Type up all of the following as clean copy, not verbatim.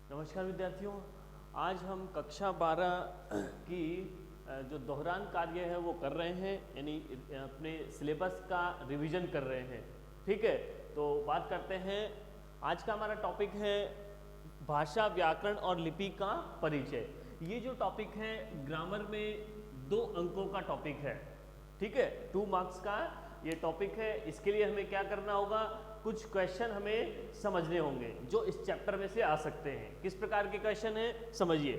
नमस्कार विद्यार्थियों, आज हम कक्षा 12 की जो दोहरान कार्य है वो कर रहे हैं, यानी अपने सिलेबस का रिवीजन कर रहे हैं। ठीक है, तो बात करते हैं। आज का हमारा टॉपिक है भाषा, व्याकरण और लिपि का परिचय। ये जो टॉपिक है ग्रामर में 2 अंकों का टॉपिक है। ठीक है, 2 मार्क्स का ये टॉपिक है। इसके लिए हमें क्या करना होगा, कुछ क्वेश्चन हमें समझने होंगे जो इस चैप्टर में से आ सकते हैं। किस प्रकार के क्वेश्चन है समझिए।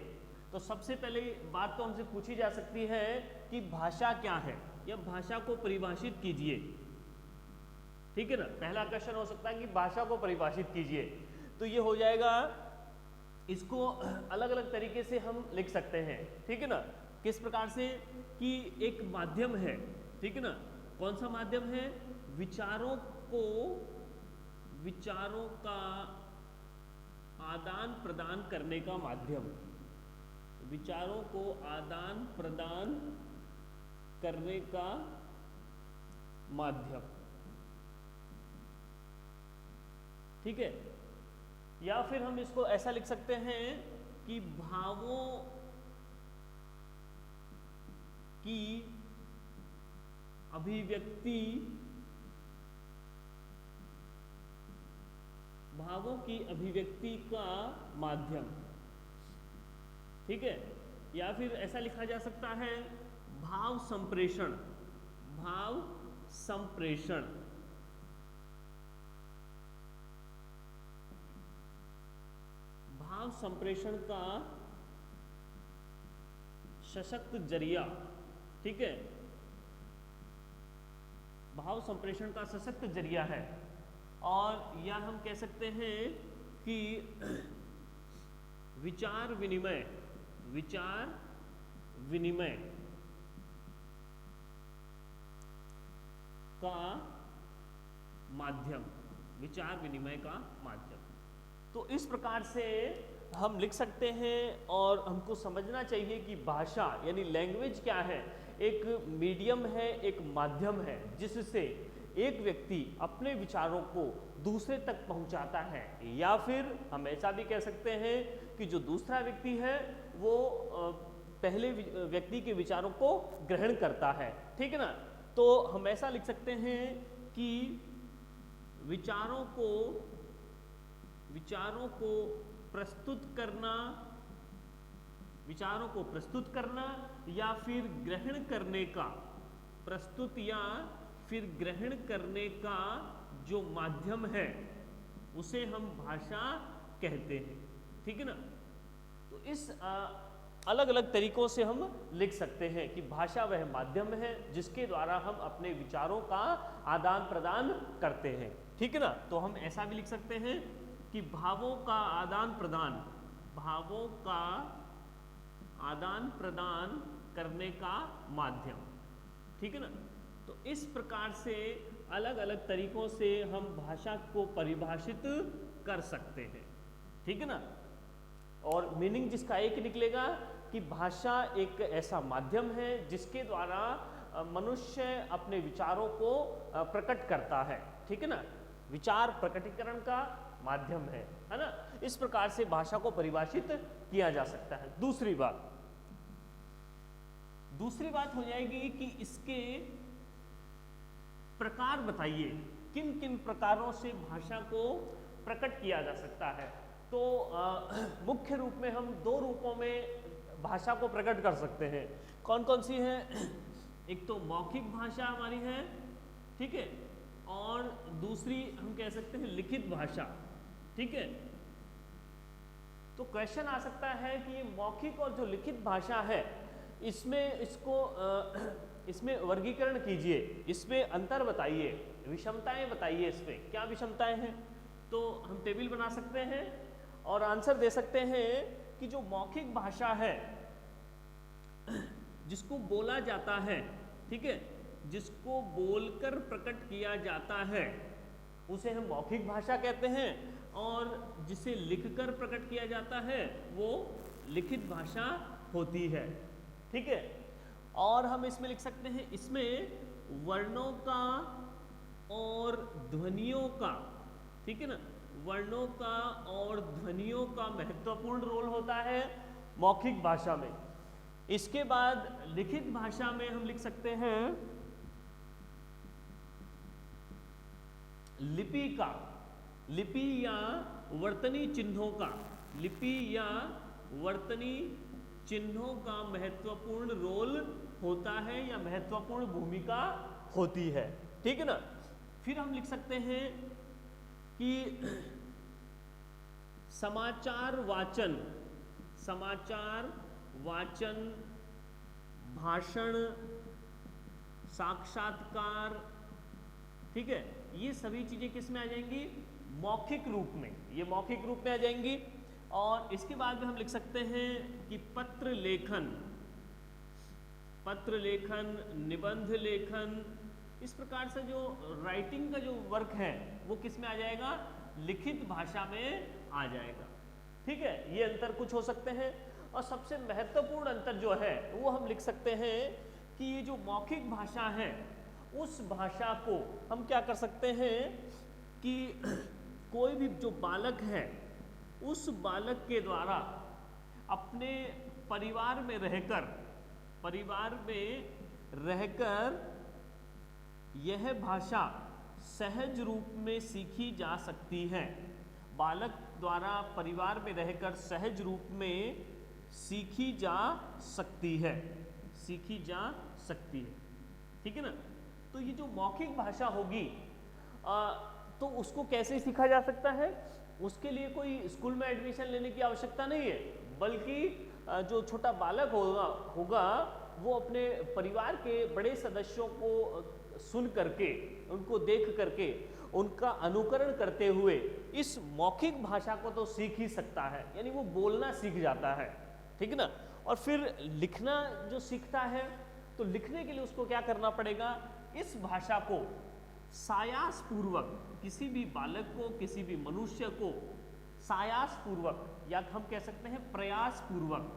तो सबसे पहले बात तो हमसे पूछी जा सकती है कि भाषा क्या है, या भाषा को परिभाषित कीजिए। ठीक है ना, पहला क्वेश्चन हो सकता है कि भाषा को परिभाषित कीजिए। तो ये हो जाएगा, इसको अलग अलग तरीके से हम लिख सकते हैं। ठीक है ना, किस प्रकार से कि एक माध्यम है। ठीक है ना, कौन सा माध्यम है, विचारों का आदान प्रदान करने का माध्यम, विचारों को आदान प्रदान करने का माध्यम। ठीक है, या फिर हम इसको ऐसा लिख सकते हैं कि भावों की अभिव्यक्ति, भावों की अभिव्यक्ति का माध्यम। ठीक है, या फिर ऐसा लिखा जा सकता है भाव संप्रेषण, भाव संप्रेषण। भाव संप्रेषण का सशक्त जरिया। ठीक है, भाव संप्रेषण का सशक्त जरिया है। और या हम कह सकते हैं कि विचार विनिमय का माध्यम, विचार विनिमय का माध्यम। तो इस प्रकार से हम लिख सकते हैं। और हमको समझना चाहिए कि भाषा यानी लैंग्वेज क्या है, एक मीडियम है, एक माध्यम है जिससे एक व्यक्ति अपने विचारों को दूसरे तक पहुंचाता है। या फिर हम ऐसा भी कह सकते हैं कि जो दूसरा व्यक्ति है वो पहले व्यक्ति के विचारों को ग्रहण करता है। ठीक है ना, तो हम ऐसा लिख सकते हैं कि विचारों को प्रस्तुत करना या फिर ग्रहण करने का, प्रस्तुत या फिर ग्रहण करने का जो माध्यम है उसे हम भाषा कहते हैं। ठीक है ना, तो इस अलग अलग तरीकों से हम लिख सकते हैं कि भाषा वह माध्यम है जिसके द्वारा हम अपने विचारों का आदान प्रदान करते हैं। ठीक है ना, तो हम ऐसा भी लिख सकते हैं कि भावों का आदान प्रदान करने का माध्यम। ठीक है ना, तो इस प्रकार से अलग अलग तरीकों से हम भाषा को परिभाषित कर सकते हैं। ठीक है ना, और मीनिंग जिसका एक निकलेगा कि भाषा एक ऐसा माध्यम है जिसके द्वारा मनुष्य अपने विचारों को प्रकट करता है। ठीक है ना, विचार प्रकटीकरण का माध्यम है ना। इस प्रकार से भाषा को परिभाषित किया जा सकता है। दूसरी बात हो जाएगी कि इसके प्रकार बताइए, किन किन प्रकारों से भाषा को प्रकट किया जा सकता है। तो मुख्य रूप में हम 2 रूपों में भाषा को प्रकट कर सकते हैं। कौन कौन सी है, एक तो मौखिक भाषा हमारी है। ठीक है, और दूसरी हम कह सकते हैं लिखित भाषा। ठीक है, तो क्वेश्चन आ सकता है कि ये मौखिक और जो लिखित भाषा है इसमें वर्गीकरण कीजिए, इसमें अंतर बताइए, विषमताएं बताइए। इसमें क्या विषमताएं हैं, तो हम टेबल बना सकते हैं और आंसर दे सकते हैं कि जो मौखिक भाषा है जिसको बोला जाता है, ठीक है, जिसको बोलकर प्रकट किया जाता है उसे हम मौखिक भाषा कहते हैं, और जिसे लिखकर प्रकट किया जाता है वो लिखित भाषा होती है। ठीक है, और हम इसमें लिख सकते हैं, इसमें वर्णों का और ध्वनियों का, ठीक है ना, वर्णों का और ध्वनियों का महत्वपूर्ण रोल होता है मौखिक भाषा में। इसके बाद लिखित भाषा में हम लिख सकते हैं लिपि का, लिपि या वर्तनी चिन्हों का, लिपि या वर्तनी चिन्हों का महत्वपूर्ण रोल होता है या महत्वपूर्ण भूमिका होती है, ठीक है ना। फिर हम लिख सकते हैं कि समाचार वाचन, समाचार वाचन, भाषण, साक्षात्कार, ठीक है, ये सभी चीजें किस में आ जाएंगी, मौखिक रूप में, ये मौखिक रूप में आ जाएंगी। और इसके बाद में हम लिख सकते हैं कि पत्र लेखन, पत्र लेखन, निबंध लेखन, इस प्रकार से जो राइटिंग का जो वर्क है वो किस में आ जाएगा, लिखित भाषा में आ जाएगा, ठीक है। ये अंतर कुछ हो सकते हैं। और सबसे महत्वपूर्ण अंतर जो है वो हम लिख सकते हैं कि ये जो मौखिक भाषा है उस भाषा को हम क्या कर सकते हैं कि कोई भी जो बालक है उस बालक के द्वारा अपने परिवार में रहकर, परिवार में रहकर यह भाषा सहज रूप में सीखी जा सकती है। बालक द्वारा परिवार में रहकर सहज रूप में सीखी जा सकती है, सीखी जा सकती है, ठीक है ना। तो ये जो मौखिक भाषा होगी तो उसको कैसे सीखा जा सकता है, उसके लिए कोई स्कूल में एडमिशन लेने की आवश्यकता नहीं है, बल्कि जो छोटा बालक होगा वो अपने परिवार के बड़े सदस्यों को सुन करके, उनको देख करके, उनका अनुकरण करते हुए इस मौखिक भाषा को तो सीख ही सकता है, यानी वो बोलना सीख जाता है, ठीक है ना। और फिर लिखना जो सीखता है तो लिखने के लिए उसको क्या करना पड़ेगा, इस भाषा को सायास पूर्वक, किसी भी बालक को, किसी भी मनुष्य को सायास पूर्वक, या हम कह सकते हैं प्रयास पूर्वक,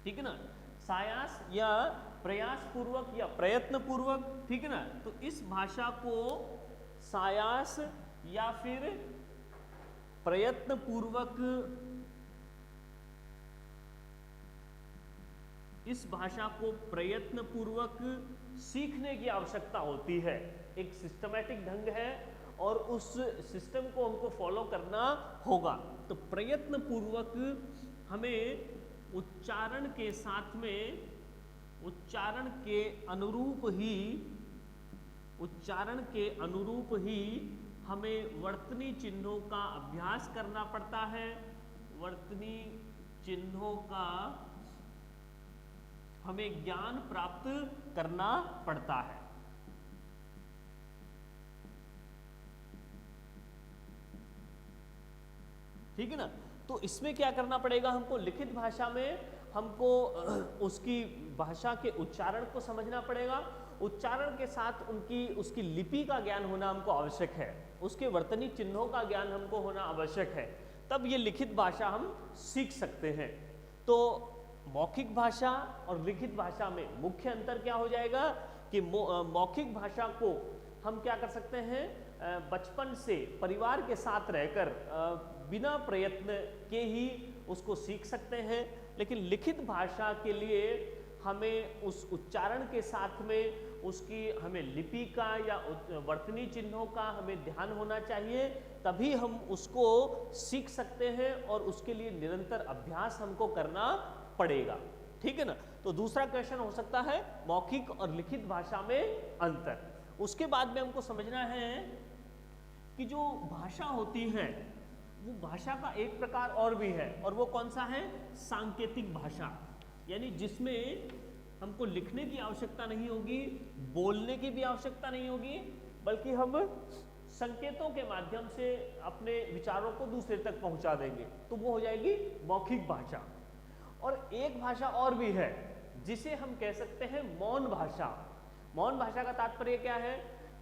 ठीक है ना, सायास या प्रयास पूर्वक या प्रयत्न पूर्वक, ठीक है ना। तो इस भाषा को सायास या फिर प्रयत्न पूर्वक, इस भाषा को प्रयत्न पूर्वक सीखने की आवश्यकता होती है। एक सिस्टमैटिक ढंग है और उस सिस्टम को हमको फॉलो करना होगा। तो प्रयत्न पूर्वक हमें उच्चारण के साथ में, उच्चारण के अनुरूप ही, उच्चारण के अनुरूप ही हमें वर्तनी चिन्हों का अभ्यास करना पड़ता है, वर्तनी चिन्हों का हमें ज्ञान प्राप्त करना पड़ता है। ठीक है ना। तो इसमें क्या करना पड़ेगा हमको, लिखित भाषा में हमको उसकी भाषा के उच्चारण को समझना पड़ेगा, उच्चारण के साथ उसकी लिपि का ज्ञान होना हमको आवश्यक है, उसके वर्तनी चिन्हों का ज्ञान हमको होना आवश्यक है, तब ये लिखित भाषा हम सीख सकते हैं। तो मौखिक भाषा और लिखित भाषा में मुख्य अंतर क्या हो जाएगा कि मौखिक भाषा को हम क्या कर सकते हैं, बचपन से परिवार के साथ रहकर बिना प्रयत्न के ही उसको सीख सकते हैं, लेकिन लिखित भाषा के लिए हमें उस उच्चारण के साथ में उसकी हमें लिपि का या वर्तनी चिन्हों का हमें ध्यान होना चाहिए, तभी हम उसको सीख सकते हैं और उसके लिए निरंतर अभ्यास हमको करना पड़ेगा। ठीक है ना। तो दूसरा क्वेश्चन हो सकता है मौखिक और लिखित भाषा में अंतर। उसके बाद में हमको समझना है कि जो भाषा होती है वो भाषा का एक प्रकार और भी है, और वो कौन सा है, सांकेतिक भाषा, यानी जिसमें हमको लिखने की आवश्यकता नहीं होगी, बोलने की भी आवश्यकता नहीं होगी, बल्कि हम संकेतों के माध्यम से अपने विचारों को दूसरे तक पहुंचा देंगे, तो वो हो जाएगी मौखिक भाषा। और एक भाषा और भी है जिसे हम कह सकते हैं मौन भाषा। मौन भाषा का तात्पर्य क्या है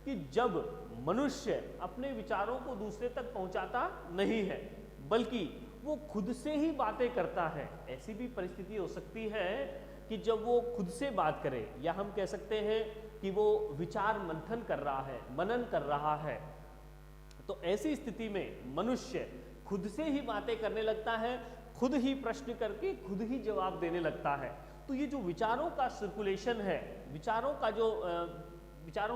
कि जब मनुष्य अपने विचारों को दूसरे तक पहुंचाता नहीं है, बल्कि वो खुद से ही बातें करता है। ऐसी भी परिस्थिति हो सकती है कि जब वो खुद से बात करे, या हम कह सकते हैं कि वो विचार मंथन कर रहा है, मनन कर रहा है, तो ऐसी स्थिति में मनुष्य खुद से ही बातें करने लगता है, खुद ही प्रश्न करके खुद ही जवाब देने लगता है। तो ये जो विचारों का सर्कुलेशन है, विचारों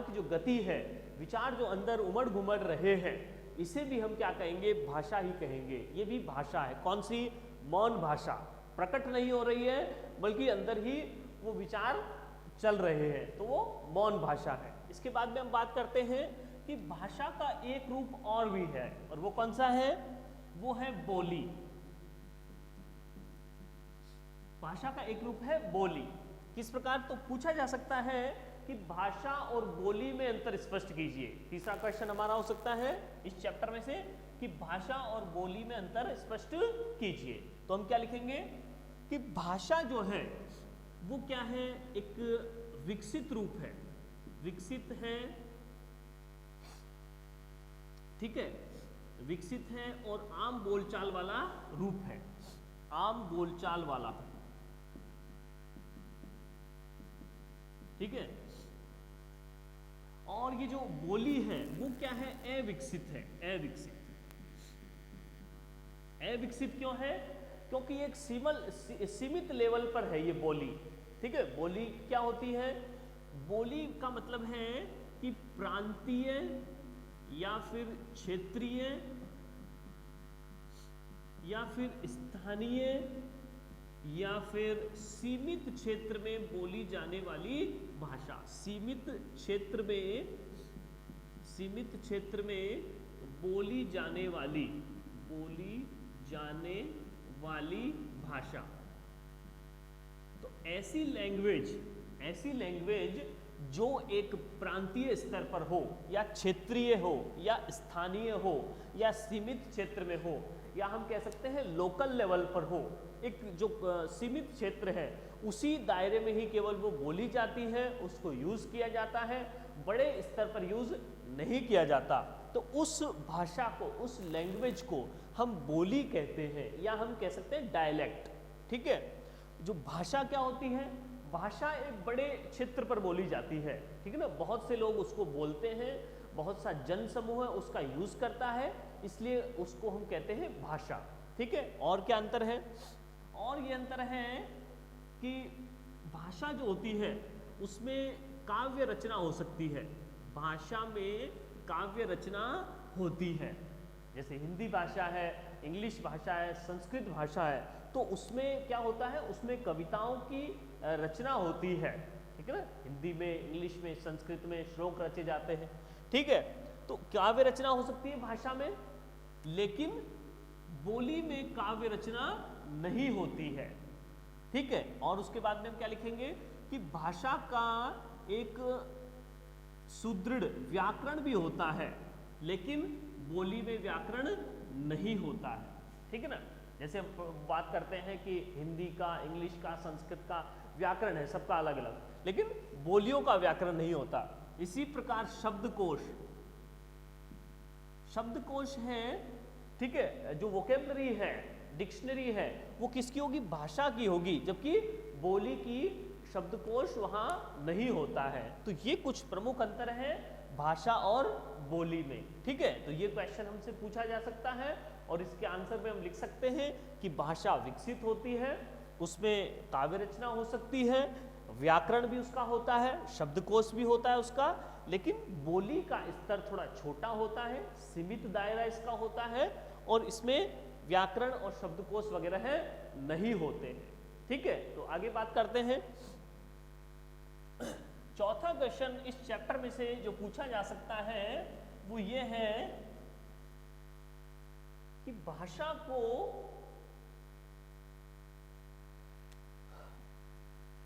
की जो गति है, विचार जो अंदर उमड़ घुमड़ रहे हैं, इसे भी हम क्या कहेंगे, भाषा ही कहेंगे। ये भी भाषा है। कौन सी? मौन भाषा। प्रकट नहीं हो रही है बल्कि अंदर ही वो विचार चल रहे हैं, तो वो मौन भाषा है। इसके बाद में हम बात करते हैं कि भाषा का एक रूप और भी है, और वो कौन सा है? वो है बोली। भाषा का एक रूप है बोली। किस प्रकार? तो पूछा जा सकता है कि भाषा और बोली में अंतर स्पष्ट कीजिए। तीसरा क्वेश्चन हमारा हो सकता है इस चैप्टर में से कि भाषा और बोली में अंतर स्पष्ट कीजिए। तो हम क्या लिखेंगे कि भाषा जो है वो क्या है? एक विकसित रूप है, विकसित है, ठीक है, विकसित है और आम बोलचाल वाला रूप है, आम बोलचाल वाला है, ठीक है। और ये जो बोली है वो क्या है? अविकसित है, अविकसित। अविकसित क्यों है? क्योंकि एक सीमित लेवल पर है ये बोली, ठीक है। बोली क्या होती है? बोली का मतलब है कि प्रांतीय या फिर क्षेत्रीय या फिर स्थानीय या फिर सीमित क्षेत्र में बोली जाने वाली भाषा। सीमित क्षेत्र में बोली जाने वाली भाषा। तो ऐसी लैंग्वेज जो एक प्रांतीय स्तर पर हो या क्षेत्रीय हो या स्थानीय हो या सीमित क्षेत्र में हो, या हम कह सकते हैं लोकल लेवल पर हो, एक जो सीमित क्षेत्र है उसी दायरे में ही केवल वो बोली जाती है, उसको यूज किया जाता है, बड़े स्तर पर यूज नहीं किया जाता। तो उस भाषा को, उस लैंग्वेज को हम बोली कहते हैं, या हम कह सकते हैं डायलेक्ट, ठीक है। जो भाषा क्या होती है? भाषा एक बड़े क्षेत्र पर बोली जाती है, ठीक है ना। बहुत से लोग उसको बोलते हैं, बहुत सा जन समूह उसका यूज करता है, इसलिए उसको हम कहते हैं भाषा, ठीक है। और क्या अंतर है? और ये अंतर है कि भाषा जो होती है उसमें काव्य रचना हो सकती है, भाषा में काव्य रचना होती है। जैसे हिंदी भाषा है, इंग्लिश भाषा है, संस्कृत भाषा है, तो उसमें क्या होता है? उसमें कविताओं की रचना होती है, ठीक है ना। हिंदी में, इंग्लिश में, संस्कृत में श्लोक रचे जाते हैं, ठीक है। तो काव्य रचना हो सकती है भाषा में, लेकिन बोली में काव्य रचना नहीं होती है, ठीक है। और उसके बाद में हम क्या लिखेंगे कि भाषा का एक सुदृढ़ व्याकरण भी होता है, लेकिन बोली में व्याकरण नहीं होता है, ठीक है ना। जैसे हम बात करते हैं कि हिंदी का, इंग्लिश का, संस्कृत का व्याकरण है सबका अलग अलग, लेकिन बोलियों का व्याकरण नहीं होता। इसी प्रकार शब्दकोश है, ठीक है, जो वोकेबलरी है, डिक्शनरी है, वो किसकी होगी? भाषा की होगी, जबकि बोली की शब्दकोश वहां नहीं होता है। तो ये कुछ प्रमुख अंतर है भाषा और बोली में, ठीक है। तो ये क्वेश्चन हमसे पूछा जा सकता है और इसके आंसर में हम लिख सकते हैं कि भाषा विकसित होती है, उसमें काव्य रचना हो सकती है, व्याकरण भी उसका होता है, शब्दकोश भी होता है उसका, लेकिन बोली का स्तर थोड़ा छोटा होता है, सीमित दायरा इसका होता है, और इसमें व्याकरण और शब्दकोश वगैरह है नहीं होते हैं, ठीक है। तो आगे बात करते हैं। चौथा क्वेश्चन इस चैप्टर में से जो पूछा जा सकता है वो ये है कि भाषा को,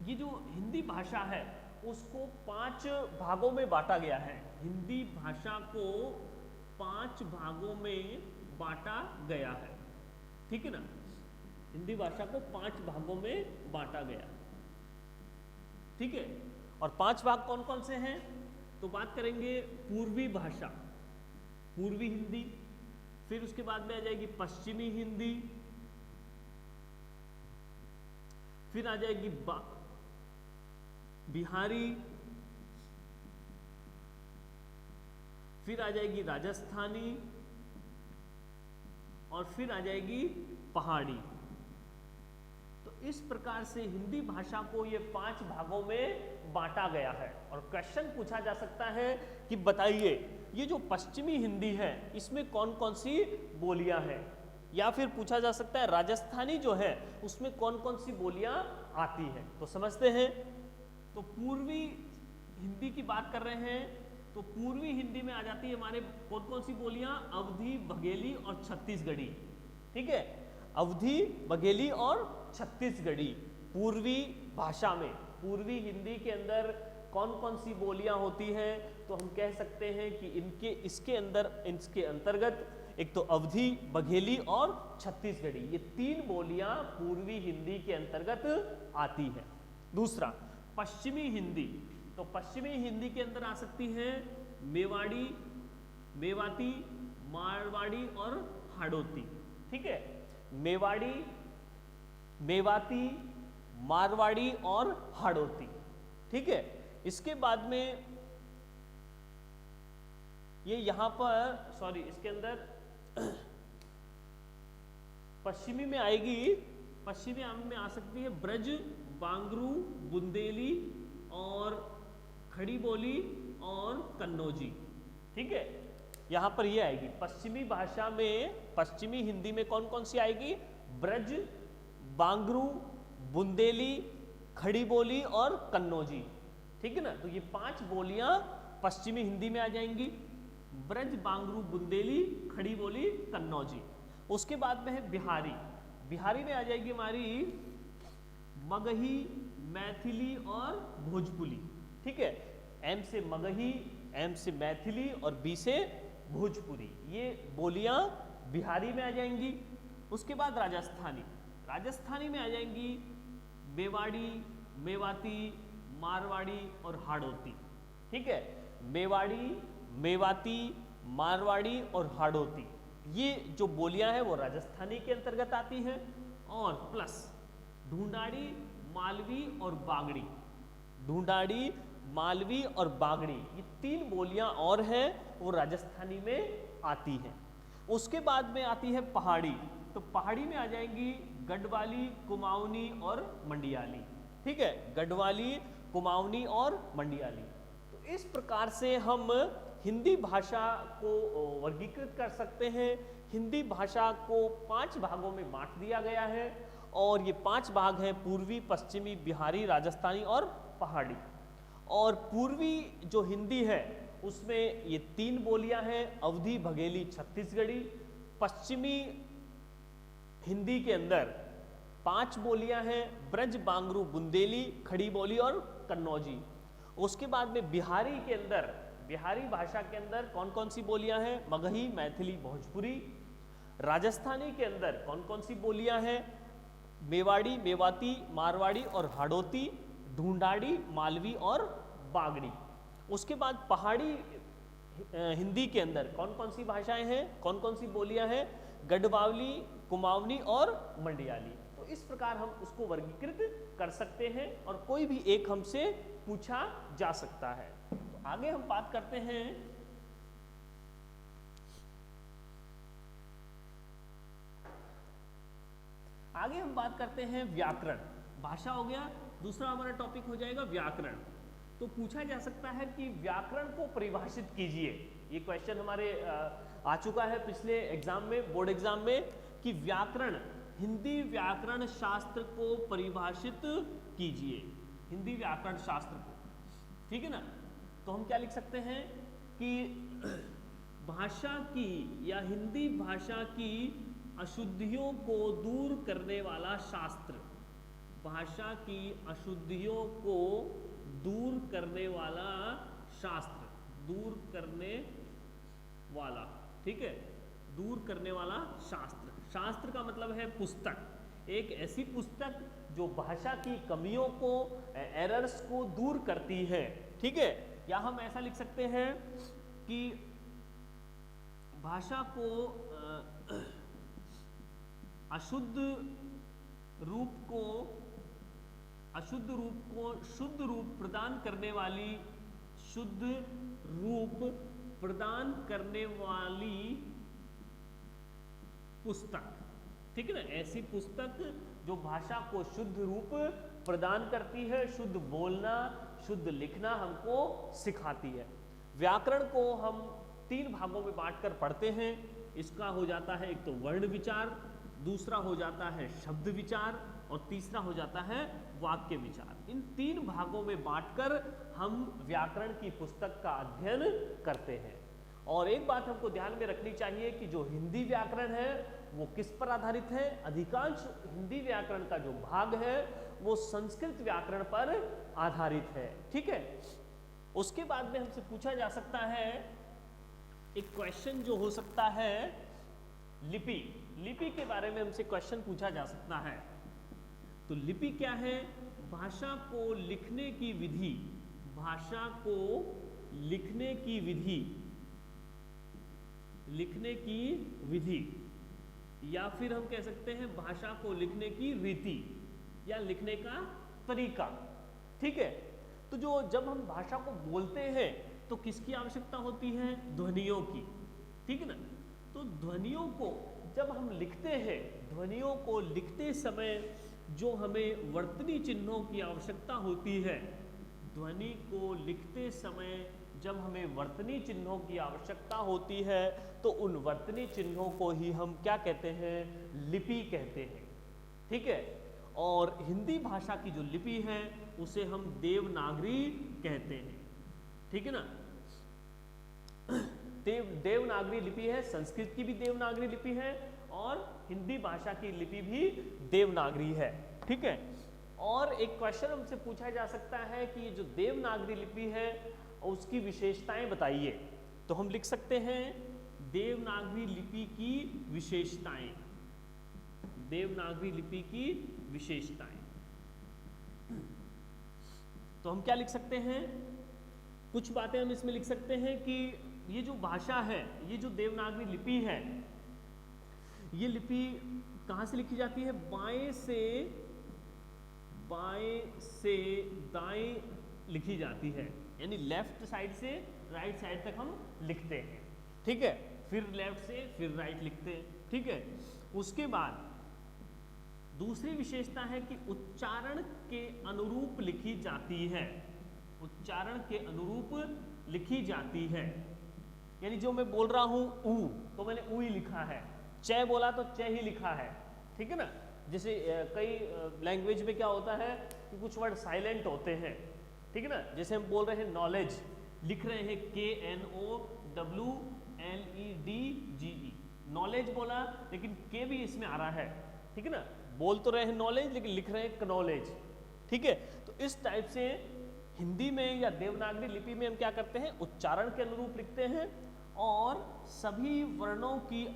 ये जो हिंदी भाषा है उसको 5 भागों में बांटा गया है। हिंदी भाषा को 5 भागों में बांटा गया है, ठीक है ना। हिंदी भाषा को 5 भागों में बांटा गया, ठीक है। और 5 भाग कौन कौन से हैं? तो बात करेंगे पूर्वी भाषा, पूर्वी हिंदी, फिर उसके बाद में आ जाएगी पश्चिमी हिंदी, फिर आ जाएगी बिहारी, फिर आ जाएगी राजस्थानी, और फिर आ जाएगी पहाड़ी। तो इस प्रकार से हिंदी भाषा को ये 5 भागों में बांटा गया है। और क्वेश्चन पूछा जा सकता है कि बताइए ये जो पश्चिमी हिंदी है इसमें कौन कौन सी बोलियां हैं, या फिर पूछा जा सकता है राजस्थानी जो है उसमें कौन कौन सी बोलियां आती हैं। तो समझते हैं। तो पूर्वी हिंदी की बात कर रहे हैं, तो पूर्वी हिंदी में आ जाती है हमारे कौन कौन सी बोलियां, अवधी, बघेली और छत्तीसगढ़ी। ठीक है, अवधी, बघेली और छत्तीसगढ़ी पूर्वी भाषा में। पूर्वी हिंदी के अंदर कौन कौन सी बोलियां होती हैं, तो हम कह सकते हैं कि इसके अंतर्गत एक तो अवधी, बघेली और छत्तीसगढ़ी, ये 3 बोलियां पूर्वी हिंदी के अंतर्गत आती है। दूसरा पश्चिमी हिंदी, तो पश्चिमी हिंदी के अंदर आ सकती है मेवाड़ी, मेवाती, मारवाड़ी और हाड़ौती। ठीक है, मेवाड़ी, मेवाती, मारवाड़ी और हाड़ौती। ठीक है, इसके बाद में ये यहां पर इसके अंदर पश्चिमी में आएगी, पश्चिमी में आ सकती है ब्रज, बांगरू, बुंदेली और खड़ी बोली और कन्नौजी। ठीक है, यहां पर ये आएगी पश्चिमी भाषा में। पश्चिमी हिंदी में कौन कौन सी आएगी, ब्रज, बांगरू, बुंदेली, खड़ी बोली और कन्नौजी। ठीक है ना, तो ये 5 बोलियां पश्चिमी हिंदी में आ जाएंगी, ब्रज, बांगरू, बुंदेली, खड़ी बोली, कन्नौजी। उसके बाद में है बिहारी। बिहारी में आ जाएगी हमारी मगही, मैथिली और भोजपुरी। ठीक है, एम से मगही, एम से मैथिली और बी से भोजपुरी, ये बोलियां बिहारी में आ जाएंगी। उसके बाद राजस्थानी, राजस्थानी में आ जाएंगी मेवाड़ी, मेवाती, मारवाड़ी और हाड़ौती। ठीक है, मेवाड़ी, मेवाती, मारवाड़ी और हाड़ौती, ये जो बोलियां हैं वो राजस्थानी के अंतर्गत आती हैं। और प्लस ढूंढाड़ी, मालवी और बागड़ी, ढूंढाड़ी, मालवी और बागड़ी, ये 3 बोलियां और हैं वो राजस्थानी में आती हैं। उसके बाद में आती है पहाड़ी, तो पहाड़ी में आ जाएंगी गढ़वाली, कुमाऊनी और मंडियाली। ठीक है, गढ़वाली, कुमाऊनी और मंडियाली। तो इस प्रकार से हम हिंदी भाषा को वर्गीकृत कर सकते हैं। हिंदी भाषा को 5 भागों में बांट दिया गया है और ये 5 भाग हैं पूर्वी, पश्चिमी, बिहारी, राजस्थानी और पहाड़ी। और पूर्वी जो हिंदी है उसमें ये 3 बोलियां हैं, अवधी, बघेली, छत्तीसगढ़ी। पश्चिमी हिंदी के अंदर 5 बोलियां हैं, ब्रज, बांगरू, बुंदेली, खड़ी बोली और कन्नौजी। उसके बाद में बिहारी के अंदर, बिहारी भाषा के अंदर कौन कौन सी बोलियां हैं, मगही, मैथिली, भोजपुरी। राजस्थानी के अंदर कौन कौन सी बोलियां हैं, मेवाड़ी, मेवाती, मारवाड़ी और हाड़ौती, ढूंढाड़ी, मालवी और बागड़ी। उसके बाद पहाड़ी हिंदी के अंदर कौन कौन सी भाषाएं हैं, कौन कौन सी बोलियां हैं, गढ़वाली, कुमाऊनी और मंडियाली। तो इस प्रकार हम उसको वर्गीकृत कर सकते हैं और कोई भी एक हमसे पूछा जा सकता है। तो आगे हम बात करते हैं व्याकरण। भाषा हो गया, दूसरा हमारा टॉपिक हो जाएगा व्याकरण। तो पूछा जा सकता है कि व्याकरण को परिभाषित कीजिए। ये क्वेश्चन हमारे आ चुका है पिछले एग्जाम में, बोर्ड एग्जाम में, कि व्याकरण, हिंदी व्याकरण शास्त्र को परिभाषित कीजिए, हिंदी व्याकरण शास्त्र को। ठीक है ना, तो हम क्या लिख सकते हैं कि भाषा की या हिंदी भाषा की अशुद्धियों को दूर करने वाला शास्त्र, भाषा की अशुद्धियों को दूर करने वाला शास्त्र, दूर करने वाला, ठीक है, दूर करने वाला शास्त्र। शास्त्र का मतलब है पुस्तक, एक ऐसी पुस्तक जो भाषा की कमियों को, एरर्स को दूर करती है। ठीक है, या हम ऐसा लिख सकते हैं कि भाषा को अशुद्ध रूप को शुद्ध रूप प्रदान करने वाली, शुद्ध रूप प्रदान करने वाली पुस्तक, ठीक है ना, ऐसी पुस्तक जो भाषा को शुद्ध रूप प्रदान करती है, शुद्ध बोलना, शुद्ध लिखना हमको सिखाती है। व्याकरण को हम 3 भागों में बांटकर पढ़ते हैं। इसका हो जाता है एक तो वर्ण विचार, दूसरा हो जाता है शब्द विचार और तीसरा हो जाता है वाक्य विचार। इन 3 भागों में बांटकर हम व्याकरण की पुस्तक का अध्ययन करते हैं। और एक बात हमको ध्यान में रखनी चाहिए कि जो हिंदी व्याकरण है वो किस पर आधारित है? अधिकांश हिंदी व्याकरण का जो भाग है वो संस्कृत व्याकरण पर आधारित है, ठीक है। उसके बाद में हमसे पूछा जा सकता है एक क्वेश्चन जो हो सकता है लिपि। लिपि के बारे में हमसे क्वेश्चन पूछा जा सकता है। तो लिपि क्या है? भाषा को लिखने की विधि, भाषा को लिखने की विधि, लिखने की विधि, या फिर हम कह सकते हैं भाषा को लिखने की रीति या लिखने का तरीका, ठीक है। तो जो जब हम भाषा को बोलते हैं तो किसकी आवश्यकता होती है? ध्वनियों की, ठीक है ना। तो ध्वनियों को जब हम लिखते हैं, ध्वनियों को लिखते समय जो हमें वर्तनी चिन्हों की आवश्यकता होती है, ध्वनि को लिखते समय जब हमें वर्तनी चिन्हों की आवश्यकता होती है तो उन वर्तनी चिन्हों को ही हम क्या कहते हैं? लिपि कहते हैं, ठीक है। और हिंदी भाषा की जो लिपि है उसे हम देवनागरी कहते हैं, ठीक है ना। देवनागरी लिपि है, संस्कृत की भी देवनागरी लिपि है और हिंदी भाषा की लिपि भी देवनागरी है, ठीक है। और एक क्वेश्चन हमसे पूछा जा सकता है कि ये जो देवनागरी लिपि है उसकी विशेषताएं बताइए। तो हम लिख सकते हैं देवनागरी लिपि की विशेषताएं, देवनागरी लिपि की विशेषताएं। तो हम क्या लिख सकते हैं? कुछ बातें हम इसमें लिख सकते हैं कि ये जो भाषा है, ये जो देवनागरी लिपि है, ये लिपि कहाँ से लिखी जाती है? बाएं से दाएं लिखी जाती है, यानी लेफ्ट साइड से राइट साइड तक हम लिखते हैं, ठीक है। फिर लेफ्ट से फिर राइट लिखते हैं, ठीक है। उसके बाद दूसरी विशेषता है कि उच्चारण के अनुरूप लिखी जाती है, उच्चारण के अनुरूप लिखी जाती है। यानी जो मैं बोल रहा हूं ऊ, तो मैंने ऊ ही लिखा है, च बोला तो च ही लिखा है, ठीक है ना। जैसे कई लैंग्वेज में क्या होता है कि कुछ वर्ड साइलेंट होते हैं, ठीक है ना। जैसे हम बोल रहे हैं नॉलेज, लिख रहे हैं KNOWLEDGE, नॉलेज बोला लेकिन के भी इसमें आ रहा है, ठीक है ना। बोल तो रहे हैं नॉलेज लेकिन लिख रहे हैं कनॉलेज, ठीक है। तो इस टाइप से हिंदी में या देवनागरी लिपि में हम क्या करते हैं? उच्चारण के अनुरूप लिखते हैं और सभी वर्णों की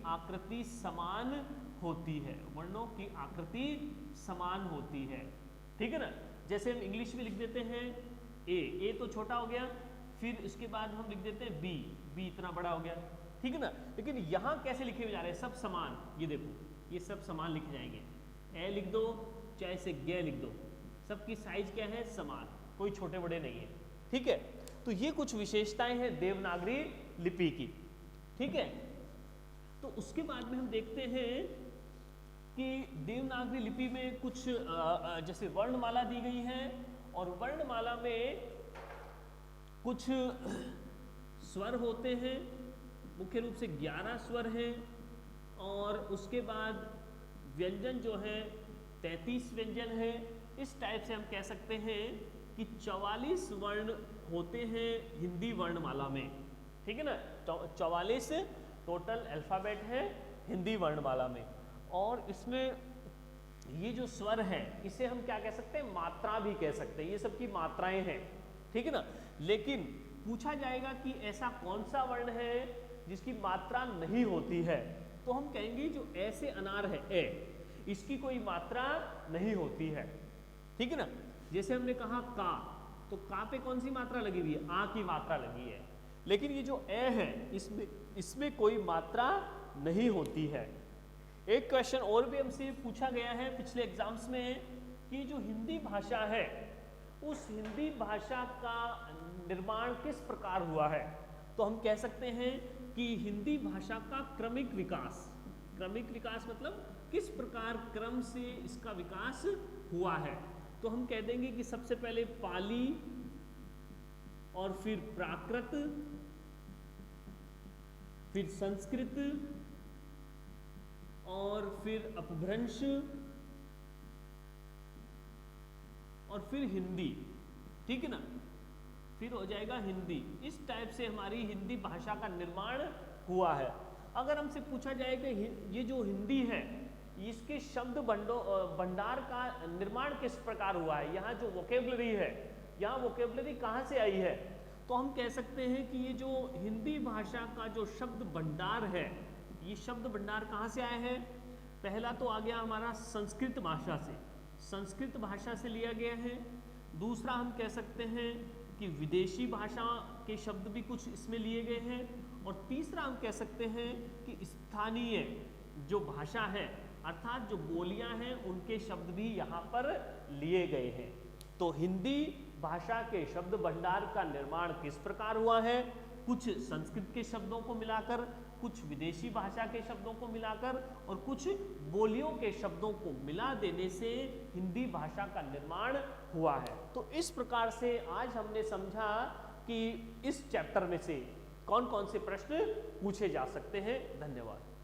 आकृति समान होती है, वर्णों की आकृति समान होती है, ठीक है ना। जैसे हम इंग्लिश में लिख देते हैं ए तो छोटा हो गया, फिर इसके बाद हम लिख देते हैं बी इतना बड़ा हो गया, ठीक है ना। लेकिन यहाँ कैसे लिखे हुए जा रहे हैं? सब समान, ये देखो ये सब समान लिखे जाएंगे। ए लिख दो चाहे से गे लिख दो, सबकी साइज क्या है? समान, कोई छोटे बड़े नहीं है, ठीक है। तो ये कुछ विशेषताएं हैं देवनागरी लिपि की, ठीक है। तो उसके बाद में हम देखते हैं कि देवनागरी लिपि में कुछ जैसे वर्णमाला दी गई है और वर्णमाला में कुछ स्वर होते हैं, मुख्य रूप से 11 स्वर हैं और उसके बाद व्यंजन जो है 33 व्यंजन है। इस टाइप से हम कह सकते हैं कि 44 वर्ण होते हैं हिंदी वर्णमाला में, ठीक है ना। 44 टोटल अल्फाबेट है हिंदी वर्णमाला में। और इसमें ये जो स्वर है इसे हम क्या कह सकते हैं? मात्रा भी कह सकते हैं, ये सब की मात्राएं हैं, ठीक है ना। लेकिन पूछा जाएगा कि ऐसा कौन सा वर्ण है जिसकी मात्रा नहीं होती है, तो हम कहेंगे जो ऐसे अनार है ए, इसकी कोई मात्रा नहीं होती है, ठीक है ना। जैसे हमने कहा का, तो का पे कौन सी मात्रा लगी हुई है? आ की मात्रा लगी है। लेकिन ये जो ए है इसमें कोई मात्रा नहीं होती है। एक क्वेश्चन और भी हमसे पूछा गया है पिछले एग्जाम्स में कि जो हिंदी भाषा है उस हिंदी भाषा का निर्माण किस प्रकार हुआ है। तो हम कह सकते हैं कि हिंदी भाषा का क्रमिक विकास, क्रमिक विकास मतलब किस प्रकार क्रम से इसका विकास हुआ है, तो हम कह देंगे कि सबसे पहले पाली और फिर प्राकृत, फिर संस्कृत और फिर अपभ्रंश और फिर हिंदी, ठीक है ना, फिर हो जाएगा हिंदी। इस टाइप से हमारी हिंदी भाषा का निर्माण हुआ है। अगर हमसे पूछा जाए कि ये जो हिंदी है इसके शब्द भंडार का निर्माण किस प्रकार हुआ है, यहाँ जो वोकेबलरी है, यहाँ वोकेबलरी कहाँ से आई है, तो हम कह सकते हैं कि ये जो हिंदी भाषा का जो शब्द भंडार है, ये शब्द भंडार कहाँ से आया है, पहला तो आ गया हमारा संस्कृत भाषा से, संस्कृत भाषा से लिया गया है। दूसरा हम कह सकते हैं कि विदेशी भाषा के शब्द भी कुछ इसमें लिए गए हैं। और तीसरा हम कह सकते हैं कि स्थानीय जो भाषा है अर्थात जो बोलियां हैं उनके शब्द भी यहाँ पर लिए गए हैं। तो हिंदी भाषा के शब्द भंडार का निर्माण किस प्रकार हुआ है, कुछ संस्कृत के शब्दों को मिलाकर, कुछ विदेशी भाषा के शब्दों को मिलाकर और कुछ बोलियों के शब्दों को मिला देने से हिंदी भाषा का निर्माण हुआ है। तो इस प्रकार से आज हमने समझा कि इस चैप्टर में से कौन कौन से प्रश्न पूछे जा सकते हैं। धन्यवाद।